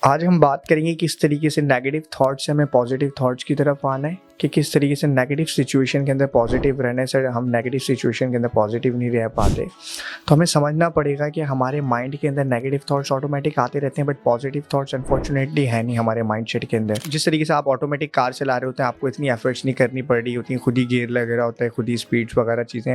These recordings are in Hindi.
आज हम बात करेंगे किस तरीके से नेगेटिव थॉट्स से हमें पॉजिटिव थॉट्स की तरफ आना है, कि किस तरीके से नेगेटिव सिचुएशन के अंदर पॉजिटिव रहने से हम नेगेटिव सिचुएशन के अंदर पॉजिटिव नहीं रह पाते। तो हमें समझना पड़ेगा कि हमारे माइंड के अंदर नेगेटिव थॉट्स ऑटोमेटिक आते रहते हैं, बट पॉजिटिव थॉट्स अनफॉर्चुनेटली है नहीं हमारे माइंडसेट के अंदर। जिस तरीके से आप ऑटोमेटिक कार चला रहे होते हैं, आपको इतनी एफर्ट्स नहीं करनी पड़ रही होती हैं, खुद ही गियर लग रहा होता है, खुद ही स्पीड्स वगैरह चीज़ें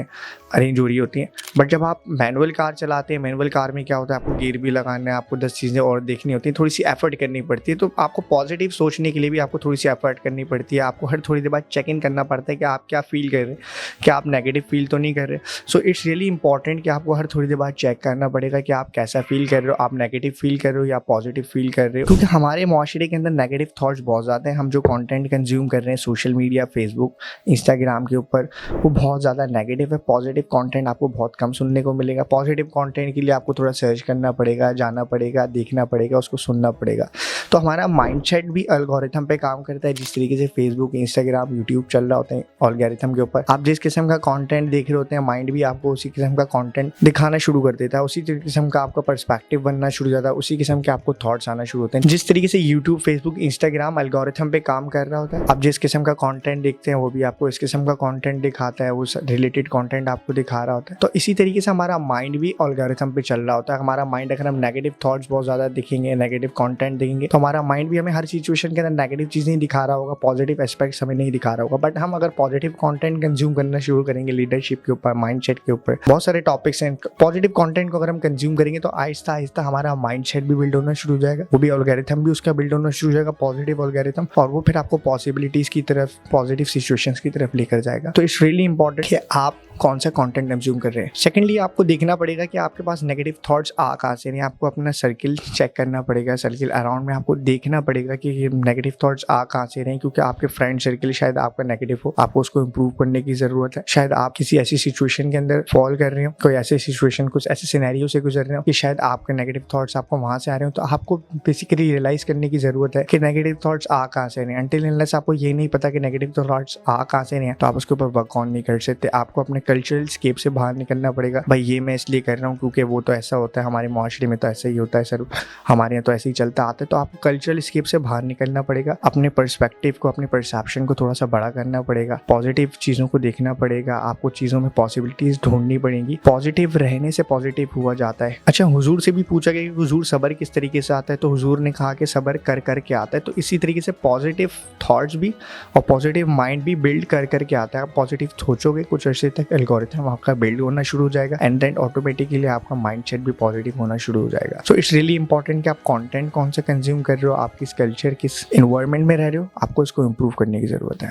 अरेंज हो रही होती हैं। बट जब आप मैनुअल कार चलाते हैं, मैनुअल कार में क्या होता है, आपको गियर भी लगाना है, आपको 10 चीज़ें और देखनी होती हैं, थोड़ी सी एफर्ट करनी पड़ती है। तो आपको पॉजिटिव सोचने के लिए भी आपको थोड़ी सी एफर्ट करनी पड़ती है। आपको हर थोड़ी देर बाद चेक इन करना पड़ता है कि आप क्या फील कर रहे हैं, क्या आप नेगेटिव फील तो नहीं कर रहे। सो इट्स रियली इंपॉर्टेंट कि आपको हर थोड़ी देर बाद चेक करना पड़ेगा कि आप कैसा फील कर रहे हो, आप नेगेटिव फील कर रहे हो या पॉजिटिव फील कर रहे हो। क्योंकि हमारे माशरे के अंदर नेगेटिव थॉट्स बहुत ज़्यादा हैं। हम जो कंटेंट कंज्यूम कर रहे हैं सोशल मीडिया, फेसबुक, इंस्टाग्राम के ऊपर, वो बहुत ज़्यादा नेगेटिव है। पॉजिटिव कंटेंट आपको बहुत कम सुनने को मिलेगा। पॉजिटिव कंटेंट के लिए आपको थोड़ा सर्च करना पड़ेगा, जाना पड़ेगा, देखना पड़ेगा, उसको सुनना पड़ेगा। तो हमारा माइंडसेट भी एल्गोरिथम पे काम करता है। जिस तरीके से फेसबुक, इंस्टाग्राम, यूट्यूब चल रहा होता है एल्गोरिथम के ऊपर, आप जिस किस्म का कंटेंट देख रहे होते हैं, माइंड भी आपको उसी किस्म का कंटेंट दिखाना शुरू कर देता है। उसी किस्म का आपका पर्सपेक्टिव बनना शुरू हो जाता है, उसी किस्म के आपको थॉट्स आना शुरू होते हैं। जिस तरीके से यूट्यूब, फेसबुक, इंस्टाग्राम एल्गोरिथम पे काम कर रहा होता है, आप जिस किस्म का कंटेंट देखते हैं वो भी आपको इस किस्म का कंटेंट दिखाता है, उस रिलेटेड कंटेंट आपको दिखा रहा होता है। तो इसी तरीके से हमारा माइंड भी एल्गोरिथम पे चल रहा होता है। हमारा माइंड, अगर हम नेगेटिव थॉट्स बहुत ज़्यादा दिखेंगे, नेगेटिव कंटेंट देखेंगे, तो हमारा माइंड भी हमें हर सिचुएशन के अंदर नेगेटिव चीज़ नहीं दिखा रहा होगा, पॉजिटिव एस्पेक्ट्स हमें नहीं दिखा रहा होगा। बट हम अगर पॉजिटिव कंटेंट कंज्यूम करना शुरू करेंगे, लीडरशिप के ऊपर, माइंडसेट के ऊपर, बहुत सारे टॉपिक्स हैं। पॉजिटिव कंटेंट को अगर हम कंज्यूम करेंगे तो आहिस्ता आहिस्ता हमारा माइंडसेट भी बिल्ड होना शुरू हो जाएगा, वो भी एल्गोरिथम भी उसका बिल्ड होना शुरू हो जाएगा, पॉजिटिव एल्गोरिथम, और वो फिर आपको पॉसिबिलिटीज की तरफ, पॉजिटिव सिचुएशंस की तरफ लेकर जाएगा। तो इट्स रियली इंपॉर्टेंट कि आप कौन सा कंटेंट कंज्यूम कर रहे हैं। सेकेंडली, आपको देखना पड़ेगा कि आपके पास नेगेटिव थॉट्स आ कहाँ से नहीं। आपको अपना सर्किल चेक करना पड़ेगा, सर्किल अराउंड में आपको देखना पड़ेगा कि ये नेगेटिव थॉट्स आ कहाँ से रहे हैं। क्योंकि आपके फ्रेंड सर्किल शायद आपका नेगेटिव हो, आपको उसको इंप्रूव करने की ज़रूरत है। शायद आप किसी ऐसी सिचुएशन के अंदर फॉल कर रहे हो, कोई ऐसे सिचुएशन, कुछ ऐसे सिनेरियो से गुजर रहे हो कि शायद आपके नेगेटिव थॉट्स आपको वहाँ से आ रहे हो। तो आपको बेसिकली रियलाइज़ करने की ज़रूरत है कि नेगेटिव थॉट्स आ कहाँ से रहे हैं। अनटिल अनलेस आपको ये नहीं पता कि नेगेटिव थॉट्स आ कहाँ से रहे हैं, तो आप उसके ऊपर वर्क ऑन नहीं कर सकते। आपको अपने कल्चरल स्केप से बाहर निकलना पड़ेगा। भाई ये मैं इसलिए कर रहा हूँ क्योंकि वो तो ऐसा होता है, हमारे माशरे में तो ऐसा ही होता है सर, हमारे यहाँ तो ऐसे ही चलता आता है। तो आपको कल्चरल स्केप से बाहर निकलना पड़ेगा, अपने पर्सपेक्टिव को, अपने परसेप्शन को थोड़ा सा बड़ा करना पड़ेगा, पॉजिटिव चीज़ों को देखना पड़ेगा, आपको चीज़ों में पॉसिबिलिटीज़ ढूंढनी पड़ेंगी। पॉजिटिव रहने से पॉजिटिव हुआ जाता है। अच्छा, हुजूर से भी पूछा गया कि हुजूर सब्र किस तरीके से आता है, तो हुजूर ने कहा कि सब्र कर कर के आता है। तो इसी तरीके से पॉजिटिव थॉट्स भी और पॉजिटिव माइंड भी बिल्ड कर कर के आता है। आप पॉजिटिव सोचोगे, कुछ अर्से तक एल्गोरिथम आपका बिल्ड होना शुरू हो जाएगा, एंड देन ऑटोमेटिकली आपका माइंडसेट भी पॉजिटिव होना शुरू हो जाएगा। सो इट्स रियली इंपॉर्टेंट कि आप कंटेंट कौन सा कंज्यूम कर रहे हो, आप किस कल्चर, किस एनवायरनमेंट में रह रहे हो, आपको इसको इंप्रूव करने की ज़रूरत है।